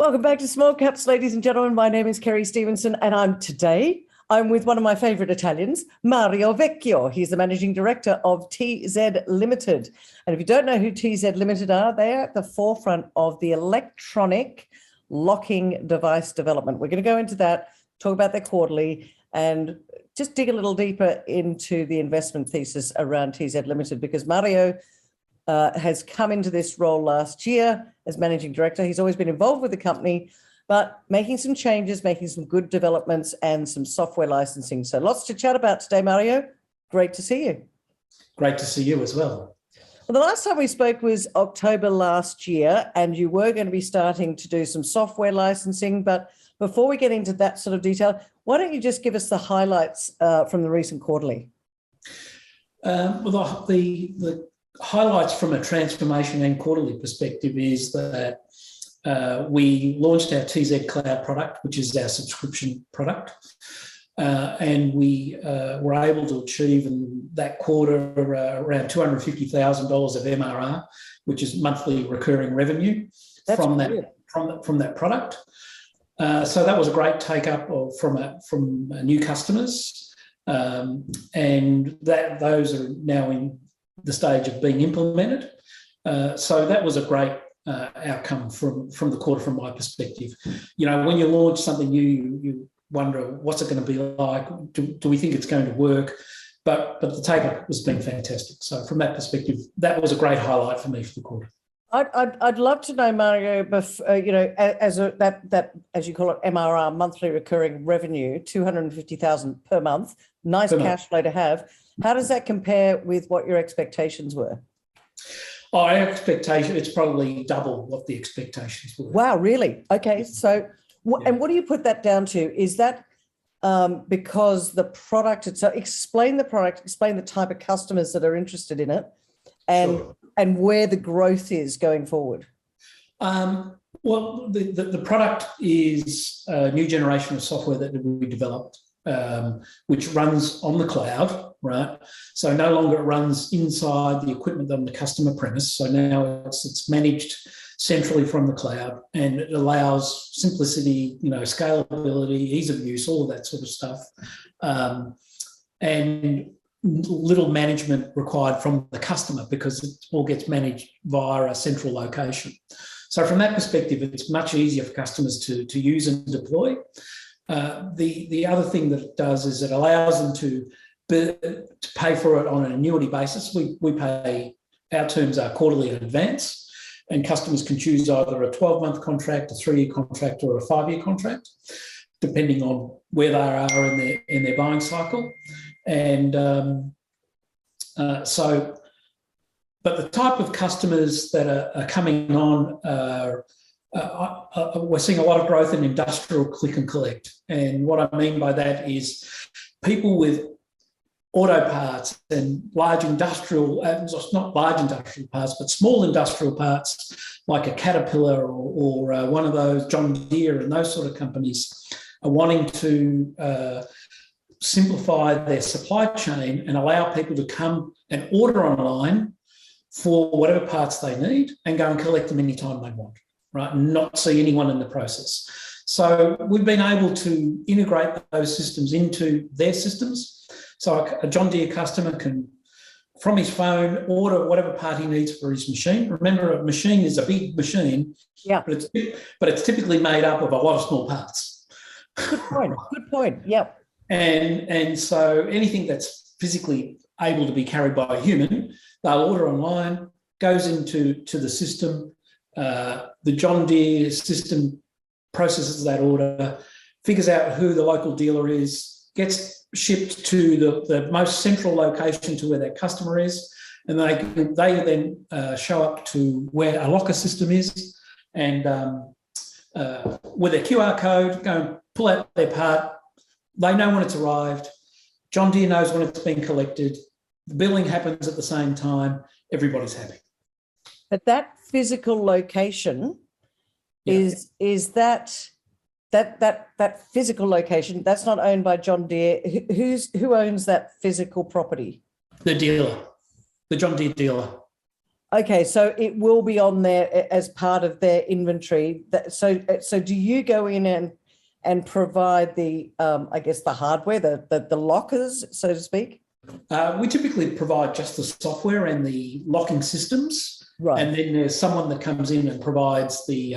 Welcome back to Small Caps, ladies and gentlemen. My name is Kerry Stevenson, and I'm with one of my favourite Italians, Mario Vecchio. He's the Managing Director of TZ Limited. And if you don't know who TZ Limited are, they are at the forefront of the electronic locking device development. We're going to go into that, talk about their quarterly, and just dig a little deeper into the investment thesis around TZ Limited, because Mario has come into this role last year as Managing Director. He's always been involved with the company, but making some changes, making some good developments and some software licensing. So lots to chat about today, Mario. Great to see you. Great to see you as well. Well, the last time we spoke was October last year, and you were going to be starting to do some software licensing. But before we get into that sort of detail, why don't you just give us the highlights from the recent quarterly? Well, the highlights from a transformation and quarterly perspective is that we launched our TZ Cloud product, which is our subscription product, and we were able to achieve in that quarter around $250,000 of MRR, which is monthly recurring revenue. That's from that product. So that was a great take up from new customers, and those are now in the stage of being implemented. So that was a great outcome from the quarter from my perspective. You know, when you launch something new, you wonder what's it going to be like? Do we think it's going to work? But the take-up has been fantastic. So from that perspective, that was a great highlight for me for the quarter. I'd love to know, Mario, you know, as you call it, MRR, monthly recurring revenue, $250,000 per month, nice cash flow to have. How does that compare with what your expectations were? Our expectation, it's probably double what the expectations were. Wow, really? Okay. So, and what do you put that down to? Is that because the product itself, explain the product, explain the type of customers that are interested in it, and where the growth is going forward? Well, the product is a new generation of software that we developed, which runs on the cloud, right? So no longer it runs inside the equipment on the customer premise. So now it's managed centrally from the cloud, and it allows simplicity, you know, scalability, ease of use, all of that sort of stuff, and little management required from the customer because it all gets managed via a central location. So from that perspective, it's much easier for customers to use and deploy. The other thing that it does is it allows them to pay for it on an annuity basis. We pay, our terms are quarterly in advance, and customers can choose either a 12-month contract, a 3-year contract, or a 5-year contract, depending on where they are in their buying cycle. And but the type of customers that are coming on we're seeing a lot of growth in industrial click and collect. And what I mean by that is people with auto parts and large industrial, not large industrial parts, but small industrial parts like a Caterpillar or one of those John Deere and those sort of companies are wanting to simplify their supply chain and allow people to come and order online for whatever parts they need and go and collect them anytime they want, right? And not see anyone in the process. So we've been able to integrate those systems into their systems. So a John Deere customer can, from his phone, order whatever part he needs for his machine. Remember, a machine is a big machine, but it's typically made up of a lot of small parts. Good point. Good point. Yep. And so anything that's physically able to be carried by a human, they'll order online, goes into the system. The John Deere system processes that order, figures out who the local dealer is, gets shipped to the most central location to where their customer is, and they then show up to where a locker system is, and with their QR code, go and pull out their part. They know when it's arrived. John Deere knows when it's been collected. The billing happens at the same time. Everybody's happy. But that physical location is that physical location, that's not owned by John Deere. Who owns that physical property? The dealer, the John Deere dealer. Okay, so it will be on there as part of their inventory. So do you go in and provide the I guess the hardware, the lockers, so to speak? We typically provide just the software and the locking systems, Right. and then there's someone that comes in and provides the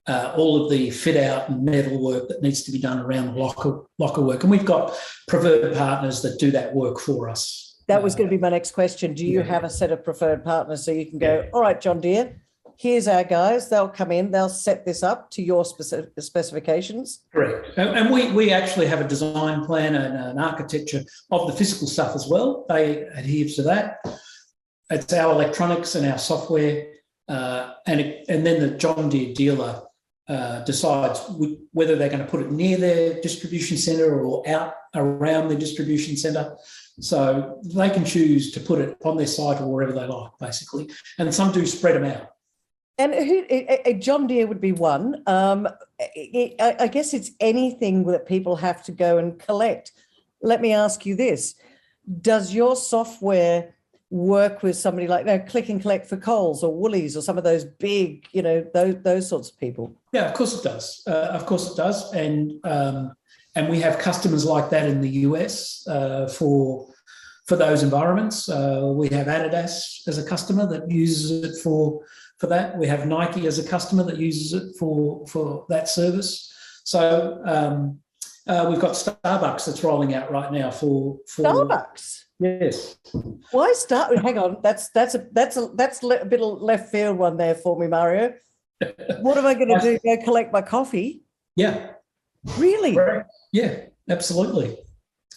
all of the fit out and metal work that needs to be done around locker work. And we've got preferred partners that do that work for us. That was going to be my next question. Do you have a set of preferred partners so you can go, all right, John Deere, here's our guys. They'll come in, they'll set this up to your specifications? Correct. And we actually have a design plan and an architecture of the physical stuff as well. They adhere to that. It's our electronics and our software. And then the John Deere dealer decides whether they're going to put it near their distribution centre or out around their distribution centre. So they can choose to put it on their site or wherever they like, basically. And some do spread them out. And a John Deere would be one. I guess it's anything that people have to go and collect. Let me ask you this. Does your software work with somebody like Click and Collect for Coles or Woolies or some of those big, those sorts of people? Yeah, of course it does. Of course it does. And we have customers like that in the US for those environments. We have Adidas as a customer that uses it for that. We have Nike as a customer that uses it for that service. So we've got Starbucks that's rolling out right now for Starbucks. Yes. Why start? Hang on, that's a bit of left field one there for me, Mario. What am I going to do? Go collect my coffee? Yeah. Really? Yeah, absolutely.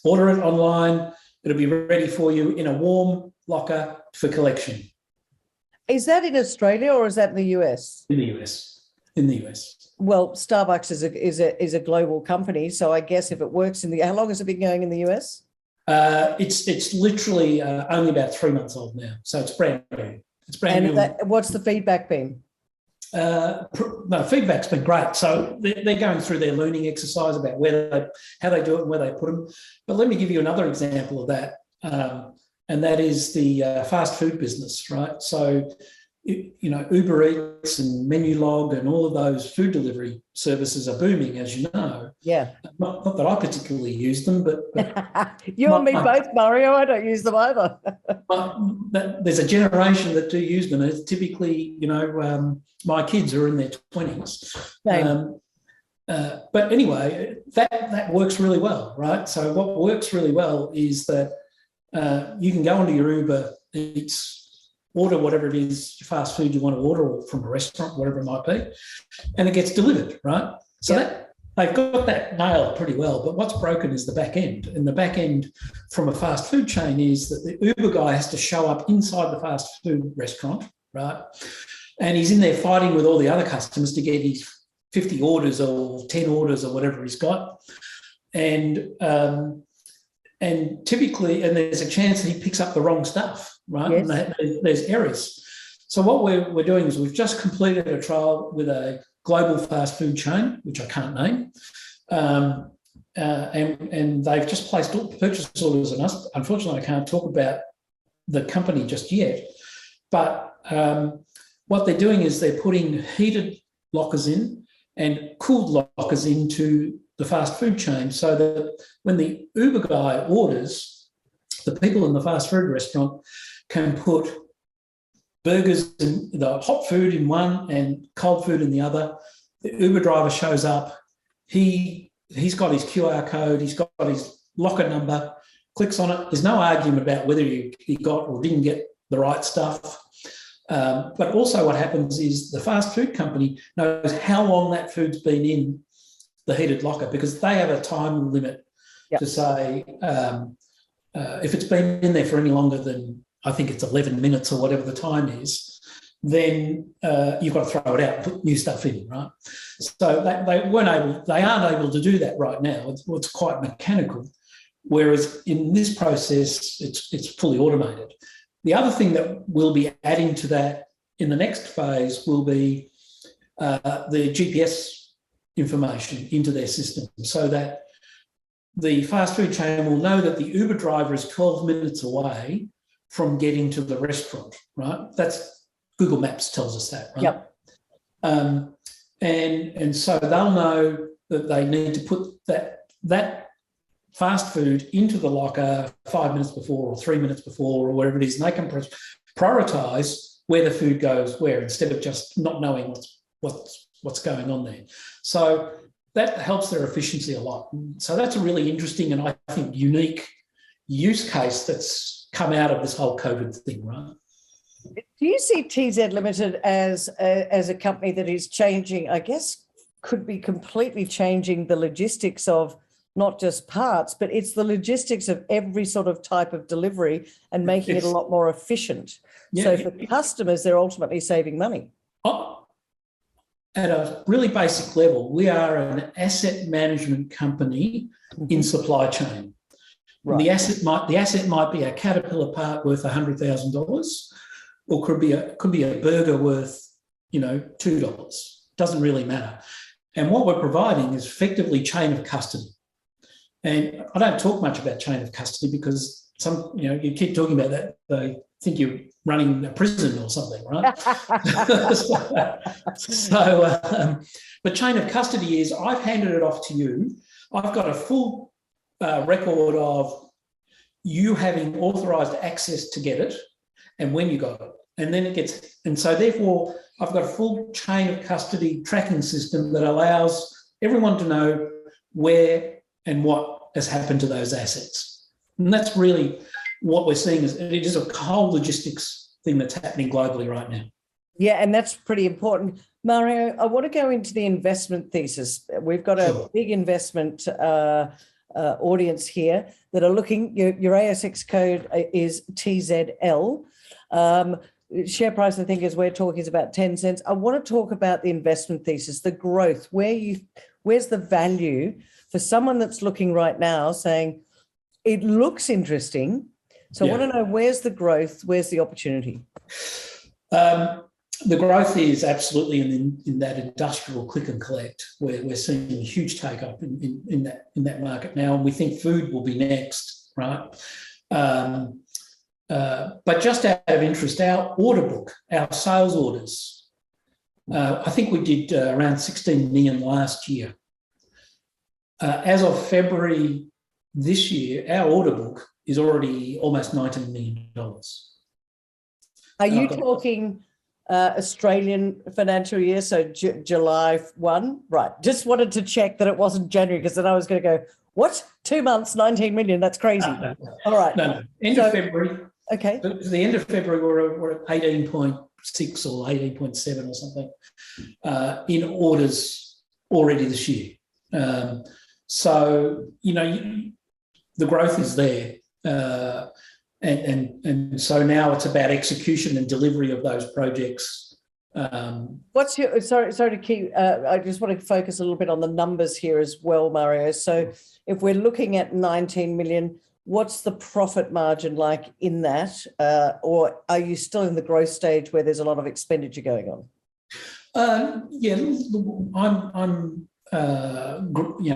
Order it online. It'll be ready for you in a warm locker for collection. Is that in Australia or is that in the US? In the US. In the US. Well, Starbucks is a global company, so I guess if it works how long has it been going in the US? It's literally only about 3 months old now, so it's brand new. It's brand new. What's the feedback been? No, feedback's been great. So they're going through their learning exercise about how they do it and where they put them. But let me give you another example of that, and that is the fast food business, right? So, Uber Eats and Menulog and all of those food delivery services are booming, as you know. Yeah. Not that I particularly use them, but you and me both, Mario. I don't use them either. There's a generation that do use them. It's typically, my kids are in their 20s. But anyway, that works really well, right? So what works really well is that you can go onto your Uber Eats, order whatever it is, fast food you want to order, or from a restaurant, whatever it might be, and it gets delivered, right? So they've got that nailed pretty well, but what's broken is the back end. And the back end from a fast food chain is that the Uber guy has to show up inside the fast food restaurant, right? And he's in there fighting with all the other customers to get his 50 orders or 10 orders or whatever he's got. And typically, and there's a chance that he picks up the wrong stuff, right? Yes. And there's errors. So what we're doing is we've just completed a trial with a global fast food chain, which I can't name, and they've just placed purchase orders on us. Unfortunately, I can't talk about the company just yet, but what they're doing is they're putting heated lockers in and cooled lockers into the fast food chain, so that when the Uber guy orders, the people in the fast food restaurant can put burgers and the hot food in one and cold food in the other. The Uber driver shows up. He's got his QR code. He's got his locker number, clicks on it. There's no argument about whether he got or didn't get the right stuff. But also what happens is the fast food company knows how long that food's been in the heated locker, because they have a time limit to say if it's been in there for any longer than, I think it's 11 minutes or whatever the time is, then you've got to throw it out and put new stuff in, right? So they aren't able to do that right now. It's quite mechanical, whereas in this process, it's fully automated. The other thing that we'll be adding to that in the next phase will be the GPS information into their system, so that the fast food chain will know that the Uber driver is 12 minutes away from getting to the restaurant, right? That's Google Maps tells us that, right? Yep. And so they'll know that they need to put that fast food into the locker 5 minutes before or 3 minutes before or wherever it is, and they can prioritise where the food goes where instead of just not knowing what's going on there. So that helps their efficiency a lot. So that's a really interesting and I think unique use case that's come out of this whole COVID thing, right? Do you see TZ Limited as a company that is changing, I guess, could be completely changing the logistics of not just parts, but it's the logistics of every sort of type of delivery and making it a lot more efficient. Yeah, so for customers, they're ultimately saving money. At a really basic level, we are an asset management company in supply chain. Right. The asset might be a Caterpillar part worth $100,000, or could be a burger worth, $2. Doesn't really matter. And what we're providing is effectively chain of custody. And I don't talk much about chain of custody because you keep talking about that, they think you're running a prison or something, right? But chain of custody is I've handed it off to you. I've got a full record of you having authorised access to get it and when you got it. And then so therefore I've got a full chain of custody tracking system that allows everyone to know where and what has happened to those assets. And that's really what we're seeing is it is a whole logistics thing that's happening globally right now. Yeah, and that's pretty important. Mario, I want to go into the investment thesis. We've got a big investment audience here that are looking, your ASX code is TZL. Share price, I think, as we're talking, is about 10 cents. I want to talk about the investment thesis, the growth, where's the value for someone that's looking right now saying, it looks interesting. So I want to know where's the growth, where's the opportunity? The growth is absolutely in that industrial click and collect, where we're seeing a huge take up in that market now, and we think food will be next, right? But just out of interest, our order book, our sales orders, I think we did around 16 million last year. As of February this year, our order book is already almost $19 million. Are you talking Australian financial year, so July 1? Right. Just wanted to check that it wasn't January, because then I was going to go, what? 2 months, 19 million? That's crazy. All right. No. End of February. Okay. At the end of February, we're at 18.6 or 18.7 or something in orders already this year. So, the growth is there. And so now it's about execution and delivery of those projects. What's your, sorry to keep, I just want to focus a little bit on the numbers here as well, Mario. So if we're looking at 19 million, what's the profit margin like in that? Or are you still in the growth stage where there's a lot of expenditure going on?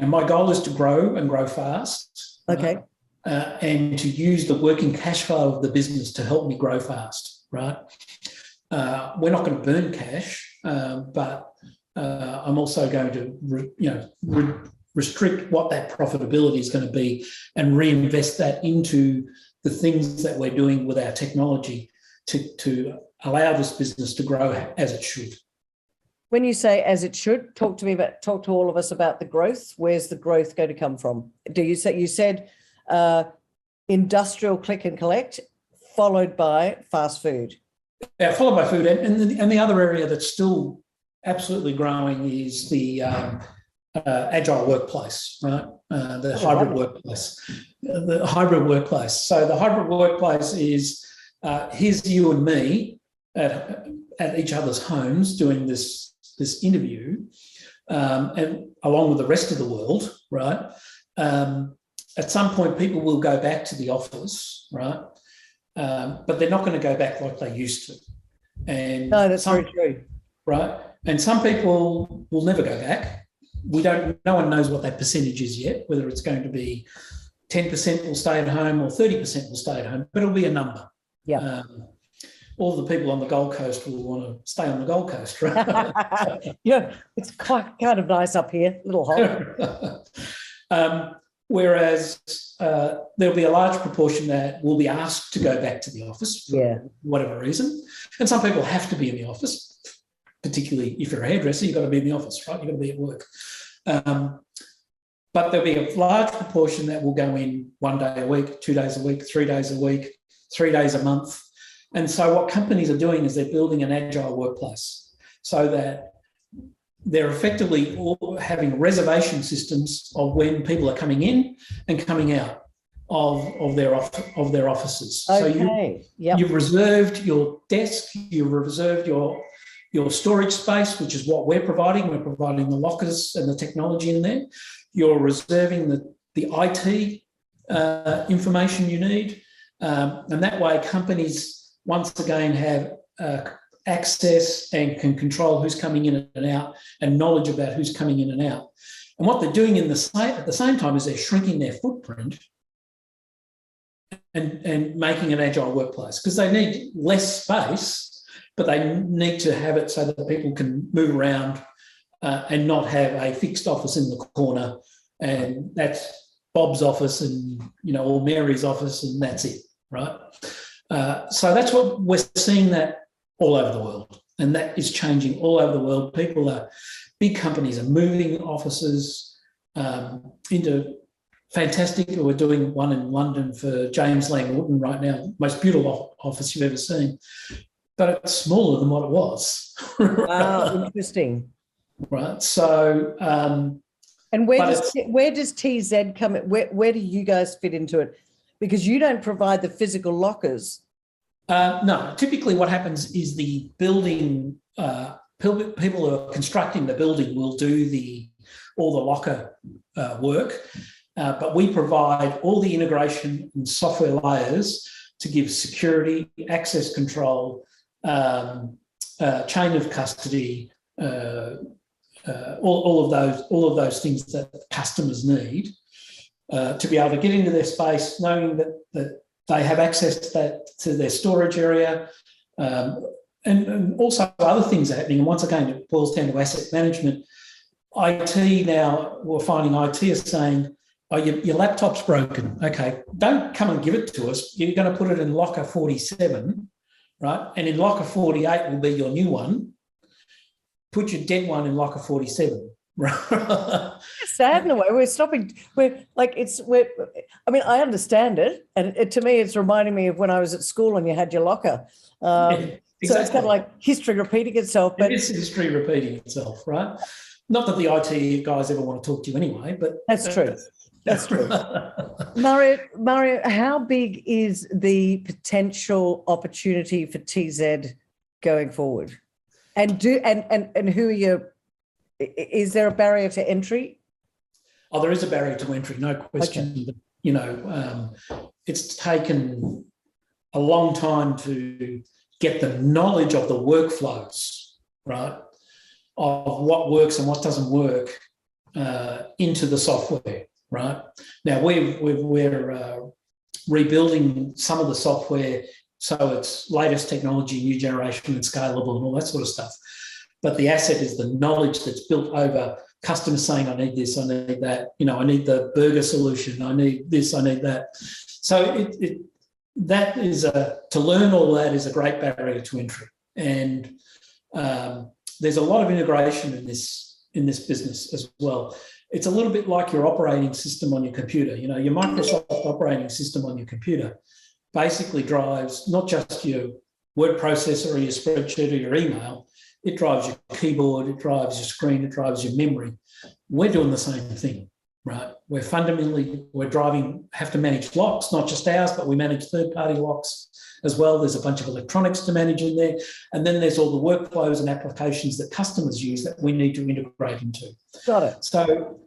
My goal is to grow and grow fast. Okay. And to use the working cash flow of the business to help me grow fast, right? We're not going to burn cash, but I'm also going to restrict what that profitability is going to be and reinvest that into the things that we're doing with our technology to allow this business to grow as it should. When you say as it should, talk to all of us about the growth. Where's the growth going to come from? You said industrial click and collect, followed by fast food. Yeah, followed by food. And the other area that's still absolutely growing is the agile workplace, right? The hybrid workplace. The hybrid workplace. So the hybrid workplace is here's you and me at each other's homes doing this interview, and along with the rest of the world, right? At some point, people will go back to the office, right? But they're not going to go back like they used to. And no, that's very true. Right? And some people will never go back. No one knows what that percentage is yet, whether it's going to be 10% will stay at home or 30% will stay at home, but it'll be a number. Yeah. All the people on the Gold Coast will want to stay on the Gold Coast, right? Yeah, it's quite kind of nice up here, a little hot. Whereas there'll be a large proportion that will be asked to go back to the office for whatever reason. And some people have to be in the office, particularly if you're a hairdresser, you've got to be in the office, right? You've got to be at work. But there'll be a large proportion that will go in 1 day a week, 2 days a week, 3 days a week, 3 days a month. And so what companies are doing is they're building an agile workplace so that they're effectively all having reservation systems of when people are coming in and coming out of their offices. Okay. So you've reserved your desk, you've reserved your storage space, which is what we're providing. We're providing the lockers and the technology in there. You're reserving the IT information you need. And that way companies, once again, have access and can control who's coming in and out and knowledge about who's coming in and out. And what they're doing at the same time is they're shrinking their footprint and making an agile workplace, because they need less space, but they need to have it so that people can move around and not have a fixed office in the corner, and that's Bob's office and, or Mary's office, and that's it, right? So that's what we're seeing that all over the world, and that is changing all over the world. Big companies are moving offices into fantastic. We're doing one in London for James Lang Wooden right now, most beautiful office you've ever seen, but it's smaller than what it was. Wow, interesting. Right. So, and where does TZ come in? Where do you guys fit into it? Because you don't provide the physical lockers. No, typically what happens is the building, people who are constructing the building will do all the locker work, but we provide all the integration and software layers to give security, access control, chain of custody, all of those things that customers need to be able to get into their space, knowing that they have access to their storage area, and also other things are happening. And once again, it boils down to asset management. IT now, we're finding IT is saying, oh, your laptop's broken. Okay, don't come and give it to us. You're going to put it in locker 47, right? And in locker 48 will be your new one. Put your dead one in locker 47. It's sad in a way. I understand it, and to me it's reminding me of when I was at school and you had your locker. Exactly. So it's kind of like history repeating itself. But it is history repeating itself, right? Not that the IT guys ever want to talk to you anyway, but that's true. That's true. Mario, how big is the potential opportunity for TZ going forward? And who are your? Is there a barrier to entry? Oh, there is a barrier to entry, no question. Okay. But, it's taken a long time to get the knowledge of the workflows, right, of what works and what doesn't work into the software, right? Now, we're rebuilding some of the software so it's latest technology, new generation and scalable and all that sort of stuff. But the asset is the knowledge that's built over customers saying, I need this, I need that, I need the burger solution, I need this, I need that. So that is to learn all that is a great barrier to entry. And there's a lot of integration in this business as well. It's a little bit like your operating system on your computer. Your Microsoft operating system on your computer basically drives not just your word processor or your spreadsheet or your email. It drives your keyboard, it drives your screen, it drives your memory. We're doing the same thing, right? We're have to manage locks, not just ours, but we manage third-party locks as well. There's a bunch of electronics to manage in there. And then there's all the workflows and applications that customers use that we need to integrate into. Got it. So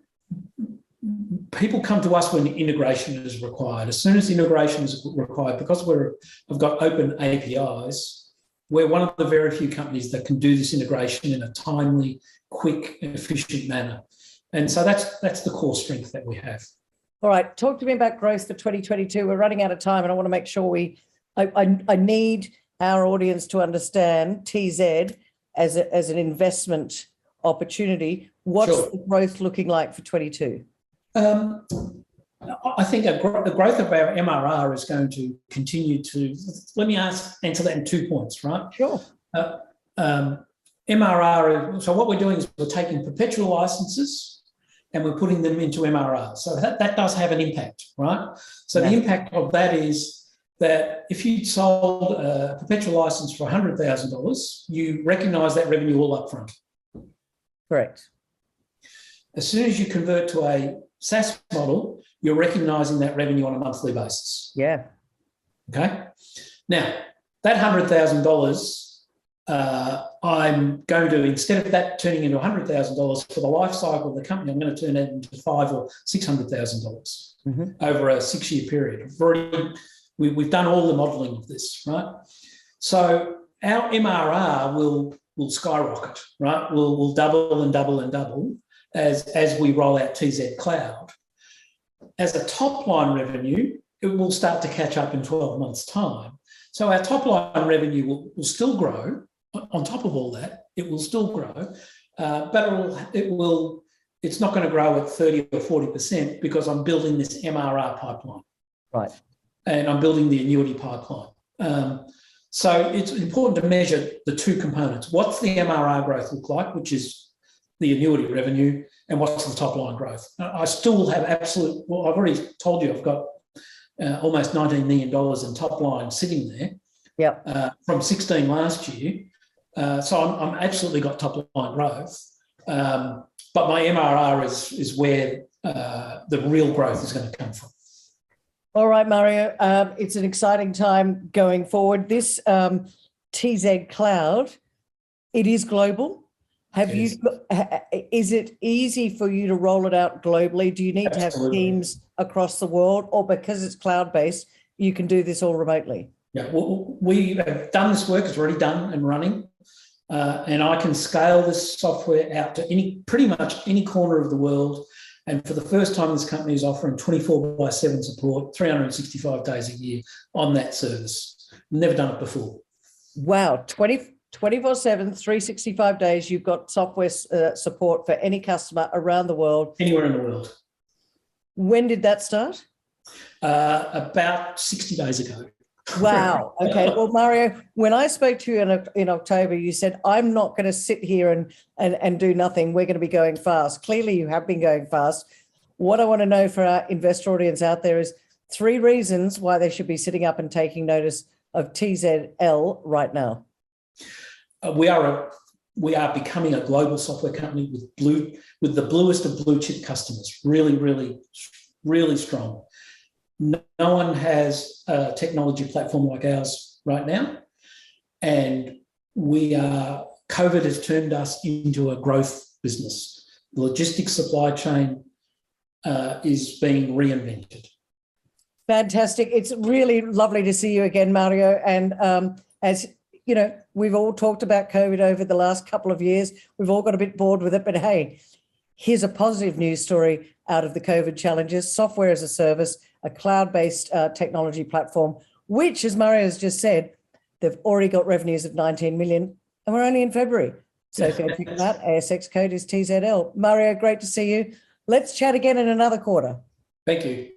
people come to us when integration is required. As soon as integration is required, because we've got open APIs, we're one of the very few companies that can do this integration in a timely, quick, and efficient manner. And so that's the core strength that we have. All right. Talk to me about growth for 2022. We're running out of time and I want to make sure we I need our audience to understand TZ as an investment opportunity. What's the growth looking like for 22? I think the growth of our MRR is going to continue to. Let me answer that in 2 points, right? Sure. MRR. So what we're doing is we're taking perpetual licenses and we're putting them into MRR. So that does have an impact, right? So the impact of that is that if you sold a perpetual license for $100,000, you recognise that revenue all up front. Correct. As soon as you convert to a SaaS model, you're recognising that revenue on a monthly basis. Yeah. Okay. Now, that $100,000, I'm going to, instead of that turning into $100,000 for the life cycle of the company, I'm going to turn it into $500,000 or $600,000 over a 6-year period. We've done all the modelling of this, right? So our MRR will skyrocket, right? We'll double and double and double as we roll out TZ Cloud. As a top-line revenue, it will start to catch up in 12 months' time. So our top-line revenue will still grow. On top of all that, it will still grow, but it's not going to grow at 30 or 40% because I'm building this MRR pipeline. Right. And I'm building the annuity pipeline. So it's important to measure the two components. What's the MRR growth look like, which is the annuity revenue, and what's the top line growth? I still have I've already told you I've got almost $19 million in top line sitting there from 16 last year. So I'm absolutely got top line growth. But my MRR is where the real growth is going to come from. All right, Mario, it's an exciting time going forward. This TZ Cloud, it is global. Is it easy for you to roll it out globally? Do you need to have teams across the world, or because it's cloud-based, you can do this all remotely? Yeah, well, we have done this work. It's already done and running. And I can scale this software out to pretty much any corner of the world. And for the first time, this company is offering 24/7 support, 365 days a year on that service. Never done it before. Wow, 24/7, 365 days, you've got software support for any customer around the world. Anywhere in the world. When did that start? About 60 days ago. Wow. Okay. Well, Mario, when I spoke to you in October, you said, I'm not going to sit here and do nothing. We're going to be going fast. Clearly, you have been going fast. What I want to know for our investor audience out there is 3 reasons why they should be sitting up and taking notice of TZL right now. We are becoming a global software company with the bluest of blue chip customers. Really, really, really strong. No one has a technology platform like ours right now, and COVID has turned us into a growth business. The logistics supply chain is being reinvented. Fantastic. It's really lovely to see you again, Mario. And as you know, we've all talked about COVID over the last couple of years. We've all got a bit bored with it, but hey, here's a positive news story out of the COVID challenges: software as a service, a cloud-based technology platform, which, as Mario has just said, they've already got revenues of 19 million, and we're only in February. So go check it out. ASX code is TZL. Mario, great to see you. Let's chat again in another quarter. Thank you.